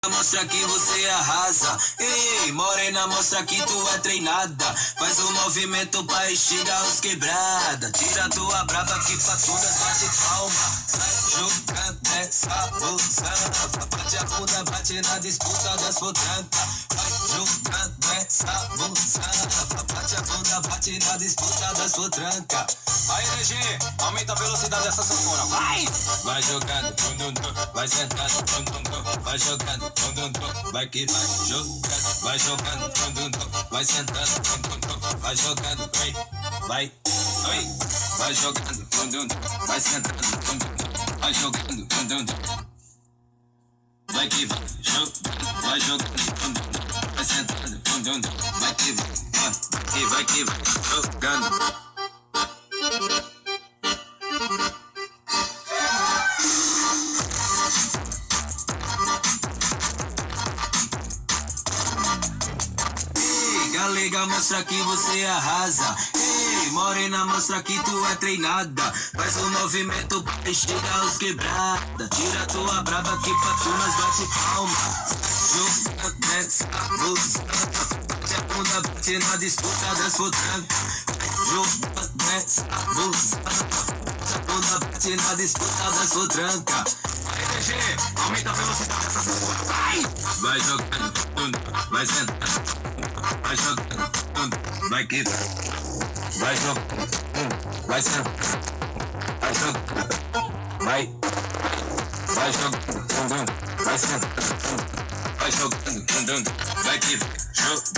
Mostra que você arrasa. Ei, morena, mostra que tu é treinada. Faz um movimento pra estigar os quebrada. Tira tua brava que pra todas bate palma. Sai jogando essa busanfa. Bate a bunda, bate na disputa das potrancas. Vai jogando essa busanfa. Bate a bunda, bate na disputa das potrancas. Aí, DG, aumenta a velocidade dessa sanfona. Vai! Vai jogando, tum, tum, tum. Vai sentando, tum, tum, tum. Vai jogando, tum, tum, tum. Vai que vai jogando. Vai jogando, tum, tum, tum. Vai sentando, tum, tum, tum. Vai jogando, oi, vai, oi. Vai jogando, tum, tum, tum. Vai sentando, tum, tum, tum. Vai jogando, tum, tum, tum. Vai que vai jogando. Vai jogando, tum, tum, tum. Vai sentando, tum, tum, tum. Vai que vai jogando. Galega, mostra que você arrasa. Ei, morena, mostra que tu é treinada. Faz um movimento pra estigar os quebrada. Tira tua brava que pra tu nós bate palma. Jogando nessa busanfa. Bate a bunda, bate na disputa das potrancas. Jogando nessa busanfa. Bate a bunda, bate na disputa das potrancas. Aí, DG, aumenta a velocidade dessa sanfona. Vai! Vai jogando, vai sentando. Vai jogando, vai que vai jogando, vai sentando, vai jogando, vai jogando, vai sentando, vai jogando, vai que vai jogando.